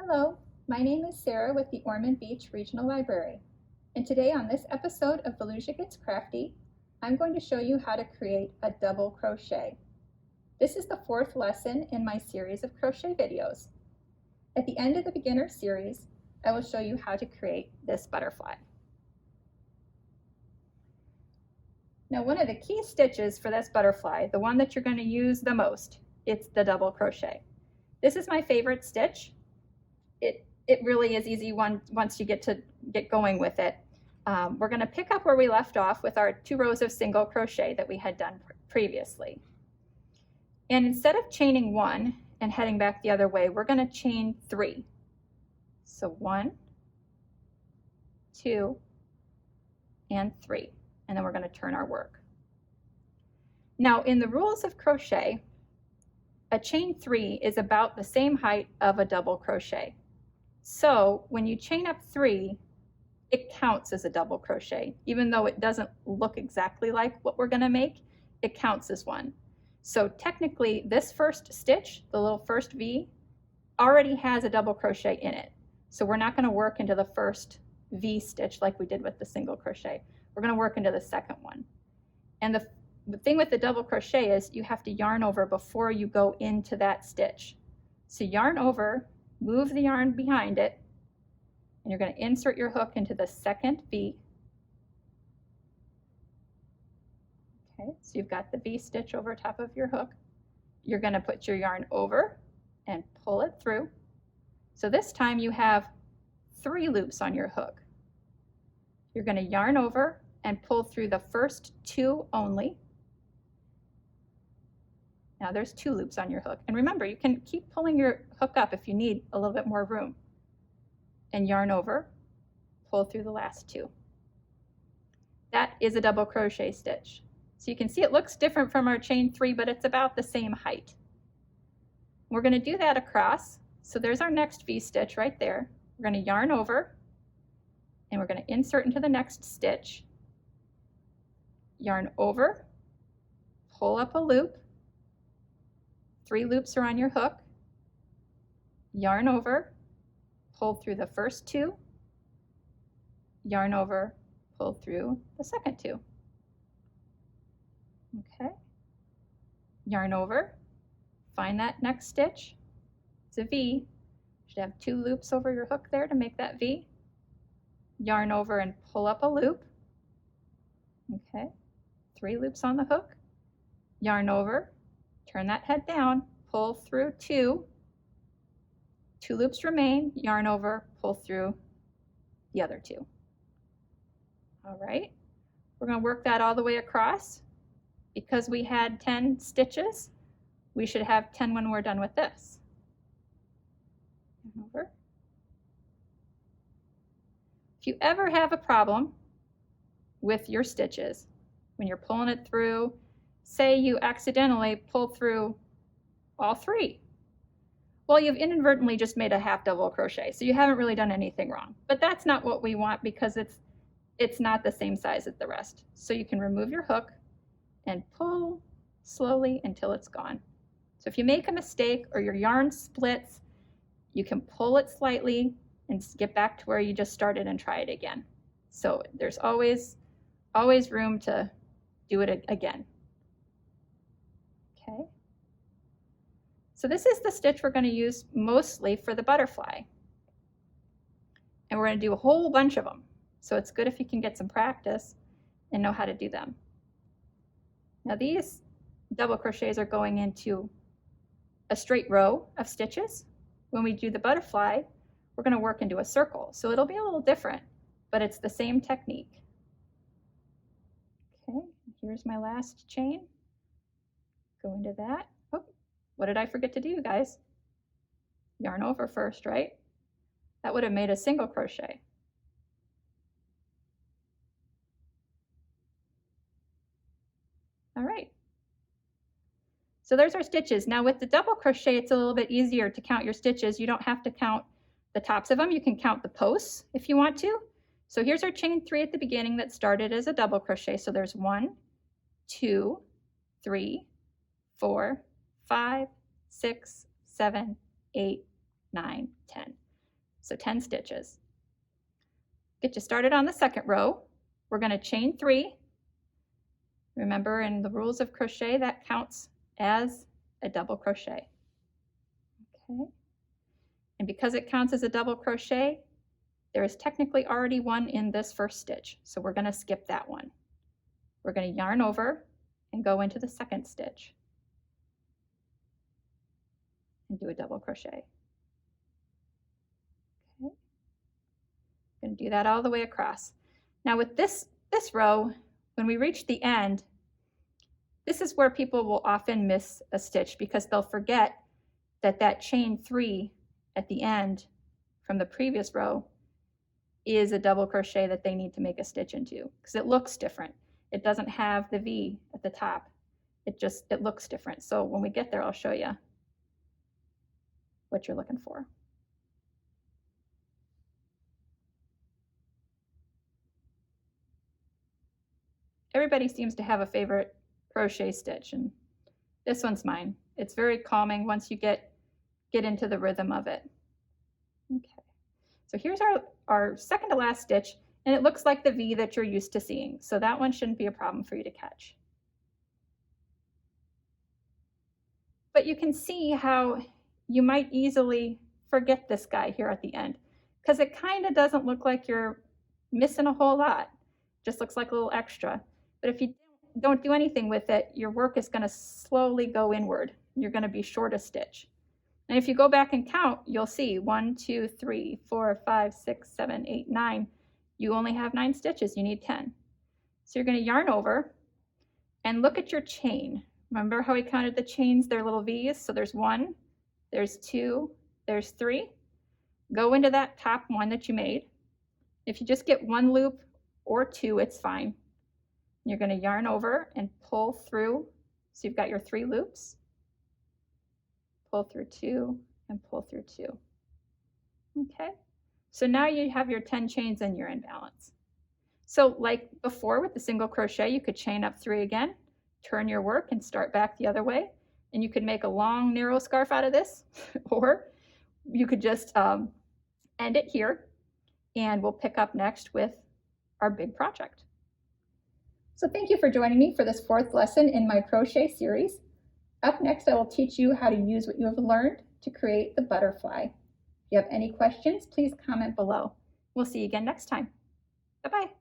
Hello, my name is Sarah with the Ormond Beach Regional Library, and today on this episode of Volusia Gets Crafty, I'm going to show you how to create a double crochet. This is the fourth lesson in my series of crochet videos. At the end of the beginner series, I will show you how to create this butterfly. Now, one of the key stitches for this butterfly, the one that you're going to use the most, it's the double crochet. This is my favorite stitch. It really is easy once you get going with it. We're going to pick up where we left off with our 2 rows of single crochet that we had done previously. And instead of chaining 1 and heading back the other way, we're going to chain 3. So 1, 2, and 3. And then we're going to turn our work. Now, in the rules of crochet, a chain 3 is about the same height of a double crochet. So when you chain up 3, it counts as a double crochet. Even though it doesn't look exactly like what we're going to make, it counts as one. So technically, this first stitch, the little first V, already has a double crochet in it. So we're not going to work into the first V stitch like we did with the single crochet. We're going to work into the second one. And the thing with the double crochet is you have to yarn over before you go into that stitch. So yarn over, move the yarn behind it, and you're going to insert your hook into the second V. Okay, so you've got the V stitch over top of your hook. You're going to put your yarn over and pull it through. So this time you have 3 loops on your hook. You're going to yarn over and pull through the first 2 only. Now there's 2 loops on your hook. And remember, you can keep pulling your hook up if you need a little bit more room. And yarn over, pull through the last 2. That is a double crochet stitch. So you can see it looks different from our chain 3, but it's about the same height. We're going to do that across. So there's our next V stitch right there. We're going to yarn over, and we're going to insert into the next stitch. Yarn over, pull up a loop. 3 loops are on your hook. Yarn over, pull through the first 2. Yarn over, pull through the second 2. Okay. Yarn over, find that next stitch. It's a V. You should have 2 loops over your hook there to make that V. Yarn over and pull up a loop. Okay. 3 loops on the hook. Yarn over, turn that head down, pull through 2. 2 loops remain, yarn over, pull through the other 2. All right, we're going to work that all the way across. Because we had 10 stitches, we should have 10 when we're done with this. Over. If you ever have a problem with your stitches, when you're pulling it through, say you accidentally pull through all 3. Well, you've inadvertently just made a half double crochet, so you haven't really done anything wrong. But that's not what we want because it's not the same size as the rest. So you can remove your hook and pull slowly until it's gone. So if you make a mistake or your yarn splits, you can pull it slightly and get back to where you just started and try it again. So there's always room to do it again. Okay. So this is the stitch we're going to use mostly for the butterfly. And we're going to do a whole bunch of them. So it's good if you can get some practice and know how to do them. Now these double crochets are going into a straight row of stitches. When we do the butterfly, we're going to work into a circle. So it'll be a little different, but it's the same technique. Okay, here's my last chain. Go into that. Oh, what did I forget to do, guys? Yarn over first, right? That would have made a single crochet. All right. So there's our stitches. Now with the double crochet, it's a little bit easier to count your stitches. You don't have to count the tops of them. You can count the posts if you want to. So here's our chain 3 at the beginning that started as a double crochet. So there's 1, 2, 3, 4, 5, 6, 7, 8, 9, 10. so 10 stitches. Get you started on the second row. We're going to chain 3. Remember, in the rules of crochet, that counts as a double crochet. Okay. And because it counts as a double crochet, there is technically already one in this first stitch, so we're going to skip that one. We're going to yarn over and go into the second stitch and do a double crochet. Okay. Going to do that all the way across. Now with this row, when we reach the end, this is where people will often miss a stitch because they'll forget that that chain 3 at the end from the previous row is a double crochet that they need to make a stitch into because it looks different. It doesn't have the V at the top. It looks different. So when we get there, I'll show you what you're looking for. Everybody seems to have a favorite crochet stitch, and this one's mine. It's very calming once you get into the rhythm of it. Okay, so here's our second to last stitch, and it looks like the V that you're used to seeing, so that one shouldn't be a problem for you to catch. But you can see how you might easily forget this guy here at the end because it kind of doesn't look like you're missing a whole lot. It just looks like a little extra. But if you don't do anything with it, your work is going to slowly go inward. You're going to be short a stitch. And if you go back and count, you'll see 1, 2, 3, 4, 5, 6, 7, 8, 9. You only have 9 stitches. You need 10. So you're going to yarn over and look at your chain. Remember how we counted the chains? They're little V's. So there's 1, there's 2, there's 3. Go into that top one that you made. If you just get 1 loop or 2, it's fine. You're going to yarn over and pull through. So you've got your 3 loops. Pull through 2 and pull through 2. Okay, so now you have your 10 chains and you're in balance. So like before with the single crochet, you could chain up 3 again, turn your work and start back the other way. And you could make a long narrow scarf out of this, or you could just end it here and we'll pick up next with our big project. So thank you for joining me for this 4th lesson in my crochet series. Up next, I will teach you how to use what you have learned to create the butterfly. If you have any questions, please comment below. We'll see you again next time. Bye-bye.